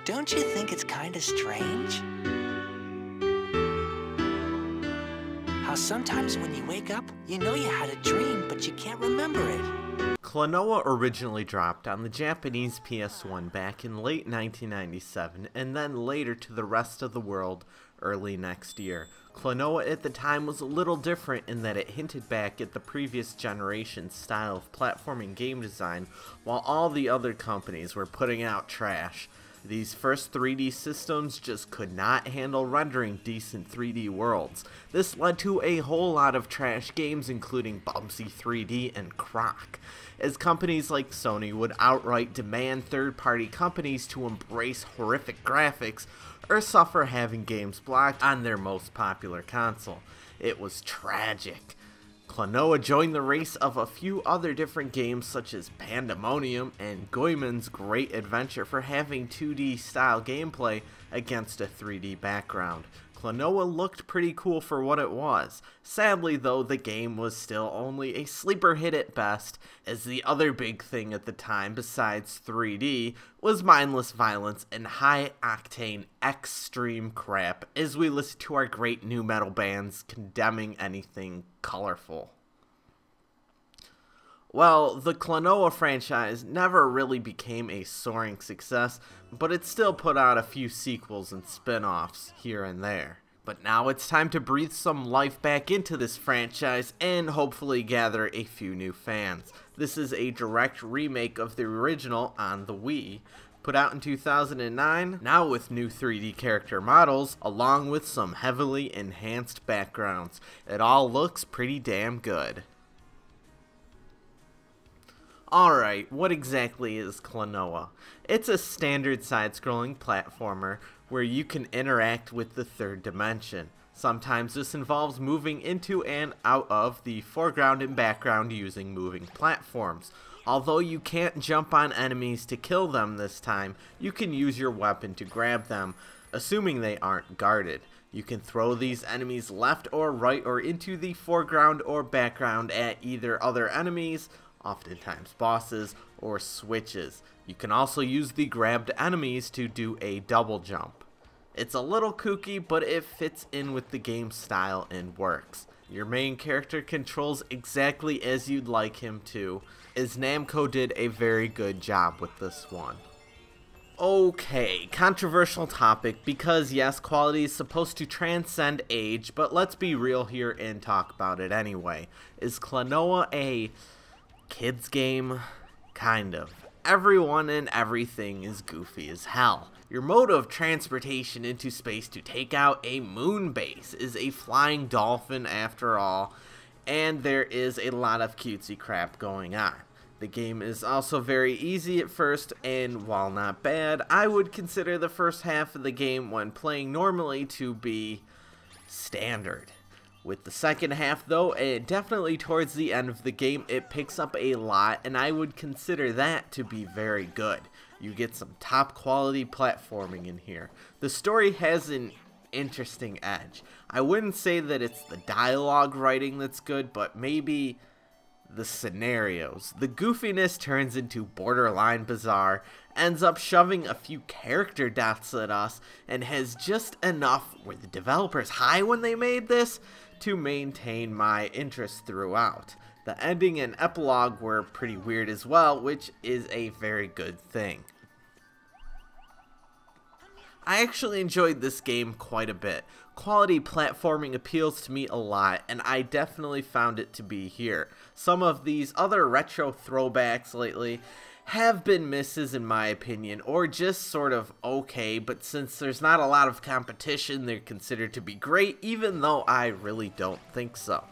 Don't you think it's kinda strange? How sometimes when you wake up, you know you had a dream, but you can't remember it. Klonoa originally dropped on the Japanese PS1 back in late 1997, and then later to the rest of the world early next year. Klonoa at the time was a little different in that it hinted back at the previous generation's style of platforming game design, while all the other companies were putting out trash. These first 3D systems just could not handle rendering decent 3D worlds. This led to a whole lot of trash games, including Bubsy 3D and Croc, as companies like Sony would outright demand third-party companies to embrace horrific graphics or suffer having games blocked on their most popular console. It was tragic. Klonoa joined the race of a few other different games such as Pandemonium and Goemon's Great Adventure for having 2D style gameplay against a 3D background. Klonoa looked pretty cool for what it was. Sadly though, the game was still only a sleeper hit at best, as the other big thing at the time besides 3D was mindless violence and high-octane extreme crap as we listen to our great nu metal bands condemning anything colorful. Well, the Klonoa franchise never really became a soaring success, but it still put out a few sequels and spin-offs here and there. But now it's time to breathe some life back into this franchise and hopefully gather a few new fans. This is a direct remake of the original on the Wii, put out in 2009, now with new 3D character models, along with some heavily enhanced backgrounds. It all looks pretty damn good. Alright, what exactly is Klonoa? It's a standard side-scrolling platformer where you can interact with the third dimension. Sometimes this involves moving into and out of the foreground and background using moving platforms. Although you can't jump on enemies to kill them this time, you can use your weapon to grab them, assuming they aren't guarded. You can throw these enemies left or right or into the foreground or background at either other enemies, oftentimes bosses, or switches. You can also use the grabbed enemies to do a double jump. It's a little kooky, but it fits in with the game style and works. Your main character controls exactly as you'd like him to, as Namco did a very good job with this one. Okay, controversial topic because yes, quality is supposed to transcend age, but let's be real here and talk about it anyway. Is Klonoa a kids game? Kind of. Everyone and everything is goofy as hell. Your mode of transportation into space to take out a moon base is a flying dolphin after all, and there is a lot of cutesy crap going on. The game is also very easy at first, and while not bad, I would consider the first half of the game when playing normally to be standard. With the second half though, and definitely towards the end of the game, it picks up a lot, and I would consider that to be very good. You get some top quality platforming in here. The story has an interesting edge. I wouldn't say that it's the dialogue writing that's good, but maybe the scenarios. The goofiness turns into borderline bizarre, ends up shoving a few character deaths at us, and has just enough, were the developers high when they made this, to maintain my interest throughout. The ending and epilogue were pretty weird as well, which is a very good thing. I actually enjoyed this game quite a bit. Quality platforming appeals to me a lot, and I definitely found it to be here. Some of these other retro throwbacks lately have been misses in my opinion, or just sort of okay, but since there's not a lot of competition, they're considered to be great, even though I really don't think so.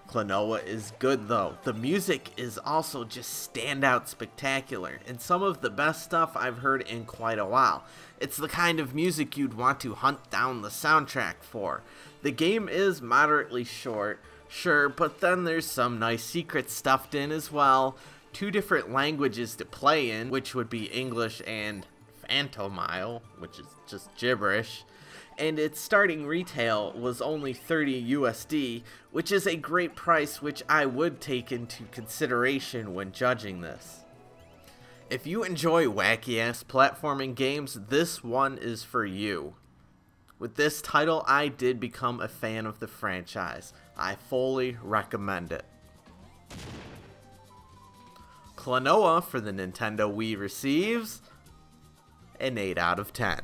Klonoa is good though. The music is also just standout spectacular, and some of the best stuff I've heard in quite a while. It's the kind of music you'd want to hunt down the soundtrack for. The game is moderately short, sure, but then there's some nice secrets stuffed in as well. 2 different languages to play in, which would be English and Phantomile, which is just gibberish. And its starting retail was only 30 USD, which is a great price which I would take into consideration when judging this. If you enjoy wacky-ass platforming games, this one is for you. With this title, I did become a fan of the franchise. I fully recommend it. Klonoa for the Nintendo Wii receives an 8 out of 10.